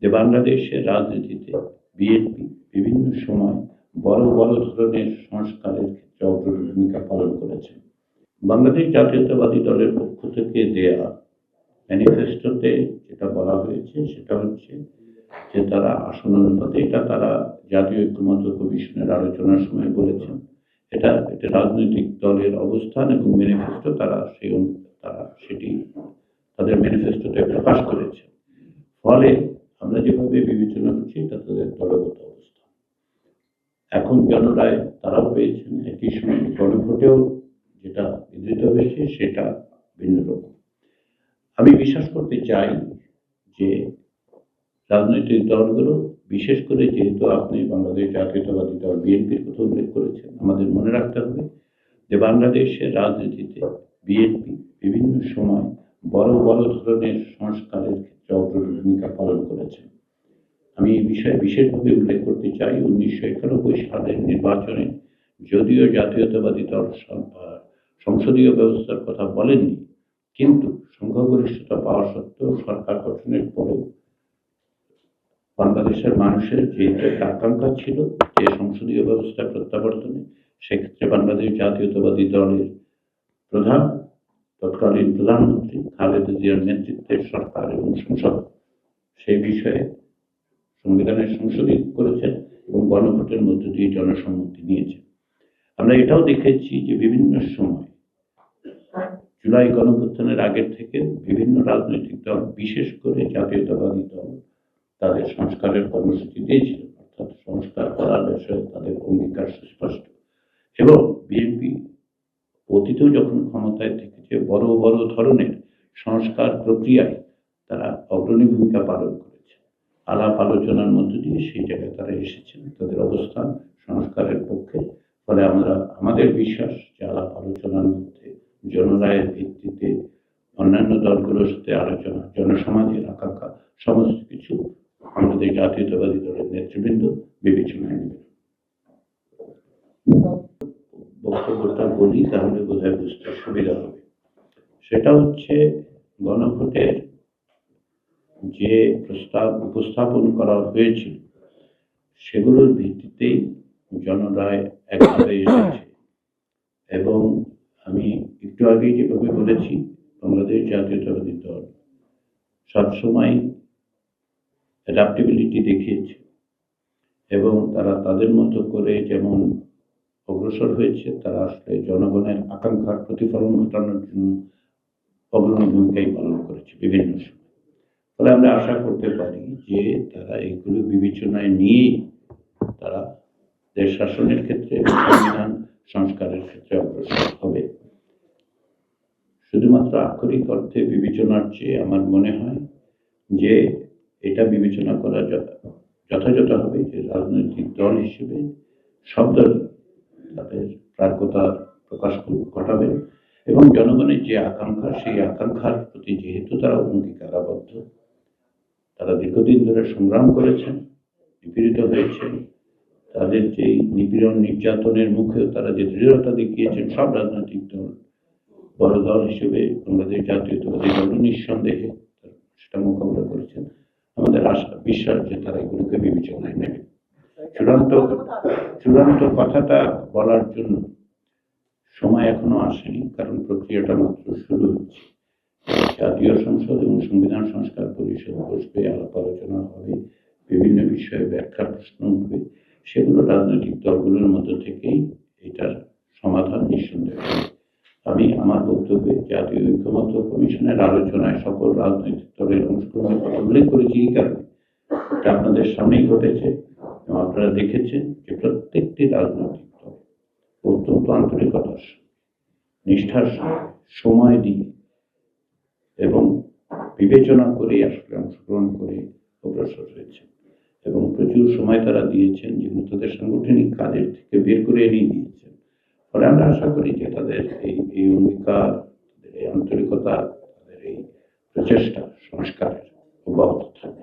যে বাংলাদেশের রাজনীতিতে বিএনপি বিভিন্ন সময় বড় বড় ধরনের সংস্কারের ক্ষেত্রে অগ্রণী ভূমিকা পালন করেছে। বাংলাদেশ জাতীয়তাবাদী দলের পক্ষ থেকে দেয়া ম্যানিফেস্টোতে যেটা বলা হয়েছে সেটা হচ্ছে যে তারা আসন অনুপাতে, এটা তারা জাতীয় ঐক্যমত্য কমিশনের আলোচনার সময় বলেছেন, এটা রাজনৈতিক দলের অবস্থান এবং ম্যানিফেস্টো তারা সেটি তাদের ম্যানিফেস্টোতে প্রকাশ করেছে। ফলে আমরা যেভাবে বিবেচনা করছি এটা তাদের দলগত অবস্থা। এখন জনরায় তারাও পেয়েছেন, একই সঙ্গে গণভোটেও যেটা বিধৃত হয়েছে সেটা ভিন্ন রকম। আমি বিশ্বাস করতে চাই যে রাজনৈতিক দলগুলো, বিশেষ করে যেহেতু আপনি বাংলাদেশ জাতীয়তাবাদী দল বিএনপির কথা উল্লেখ করেছেন, আমাদের মনে রাখতে হবে যে বাংলাদেশের রাজনীতিতে বিএনপি বিভিন্ন সময় বড় বড় ধরনের সংস্কারের ক্ষেত্রে অগ্রণী ভূমিকা পালন করেছে। আমি এই বিষয়ে বিশেষভাবে উল্লেখ করতে চাই, 1991 সালের নির্বাচনে যদিও জাতীয়তাবাদী দল সংসদীয় ব্যবস্থার কথা বলেননি, কিন্তু সংখ্যাগরিষ্ঠতা পাওয়া সত্ত্বেও সরকার গঠনের পরেও বাংলাদেশের মানুষের যেহেতু একটা আকাঙ্ক্ষা ছিল যে সংসদীয় ব্যবস্থা প্রত্যাবর্তনে, সেক্ষেত্রে বাংলাদেশ জাতীয়তাবাদী দলের প্রধান, তৎকালীন প্রধানমন্ত্রী খালেদা জিয়ার নেতৃত্বের সরকার এবং সংসদ সেই বিষয়ে সংবিধানের সংশোধন করেছেন এবং গণভোটের মধ্য দিয়ে জনসম্মতি নিয়েছে। আমরা এটাও দেখেছি যে বিভিন্ন সময় জুলাই গণঅভ্যুত্থানের আগের থেকে বিভিন্ন রাজনৈতিক দল, বিশেষ করে জাতীয়তাবাদী দল, তাদের সংস্কারের কর্মসূচি দিয়েছিল, অর্থাৎ সংস্কার করার বিষয়ে তাদের অঙ্গীকার সুস্পষ্ট। এবং বিএনপি অতীতেও যখন ক্ষমতায় থেকেছে বড় বড় ধরনের সংস্কার প্রক্রিয়ায় তারা অগ্রণী ভূমিকা পালন করেছে। আলাপ আলোচনার মধ্য দিয়ে সেই জায়গায় তারা এসেছেন, তাদের অবস্থান সংস্কারের পক্ষে। ফলে আমাদের বিশ্বাস যে আলাপ আলোচনার মধ্যে জনরায়ের ভিত্তিতে অন্যান্য দলগুলোর সাথে আলোচনা, জনসমাজের আকাঙ্ক্ষা, সমস্ত কিছু আমাদের জাতীয়তাবাদী দলের নেতৃবৃন্দ বিবেচনায় নেবেন। বক্তব্যটা বলি তাহলে বোধহয় বুঝতে সুবিধা হবে। সেটা হচ্ছে গণভোটের যে প্রস্তাব উপস্থাপন করা হয়েছিল সেগুলোর ভিত্তিতেই জনরায় একভাবে এসেছে। এবং আমি একটু আগেই যেভাবে বলেছি, বাংলাদেশ জাতীয়তাবাদী দল সবসময় অ্যাডাপ্টেবিলিটি দেখিয়েছে এবং তারা তাদের মতো করে যেমন অগ্রসর হয়েছে, তারা আসলে জনগণের আকাঙ্ক্ষার প্রতিফলন ঘটানোর জন্য অগ্রণী ভূমিকাই পালন করেছে বিভিন্ন সময়। ফলে আমরা আশা করতে পারি যে তারা এগুলো বিবেচনায় নিয়েই তারা দেশ শাসনের ক্ষেত্রে, সংবিধান সংস্কারের ক্ষেত্রে অগ্রসর হবে। শুধুমাত্র আক্ষরিক অর্থে বিবেচনার চেয়ে আমার মনে হয় যে এটা বিবেচনা করা যথাযথ হবে যে রাজনৈতিক দল হিসেবে সব দল তাদের প্রাজ্ঞতার প্রকাশ ঘটাবে এবং জনগণের যে আকাঙ্ক্ষা, সেই আকাঙ্ক্ষার প্রতি যেহেতু তারা অঙ্গীকারাবদ্ধ, তারা দীর্ঘদিন ধরে সংগ্রাম করেছেন, নিপীড়িত হয়েছেন, তাদের যে নিপীড়ন নির্যাতনের মুখেও তারা যে দৃঢ়তা দেখিয়েছেন, সব রাজনৈতিক দল বড় দল হিসেবে বাংলাদেশ জাতীয়তাবাদী দল নিঃসন্দেহে সেটা মোকাবিলা করেছেন। আমাদের আশা বিশ্বাস যে তারা এগুলোকে বিবেচনায় নেবে। চূড়ান্ত কথাটা বলার জন্য সময় এখনো আসেনি, কারণ প্রক্রিয়াটা মাত্র শুরু হচ্ছে। জাতীয় সংসদ এবং সংবিধান সংস্কার পরিষদ বসবে, আলাপ আলোচনা হবে, বিভিন্ন বিষয়ে ব্যাখ্যার প্রশ্ন উঠবে, সেগুলো রাজনৈতিক দলগুলোর মধ্য থেকেই এটার সমাধান নিঃসন্দেহ হবে। আমি আমার বক্তব্যে জাতীয় ঐক্যমত্য কমিশনের আলোচনায় সকল রাজনৈতিক দলের অংশগ্রহণের কথা উল্লেখ করেছি এই কারণে, এটা আপনাদের সামনেই ঘটেছে এবং আপনারা দেখেছেন যে প্রত্যেকটি রাজনৈতিক দল অত্যন্ত আন্তরিকতার নিষ্ঠার সময় দিয়ে এবং বিবেচনা করে আসলে অংশগ্রহণ করে অগ্রসর হয়েছে এবং প্রচুর সময় তারা দিয়েছেন, যেগুলো তাদের সাংগঠনিক কাজের থেকে বের করে এনে দিয়েছেন। ফলে আমরা আশা করি যে তাদের এই অঙ্গীকার, তাদের এই আন্তরিকতা, তাদের এই প্রচেষ্টা সংস্কারের অব্যাহত থাকবে।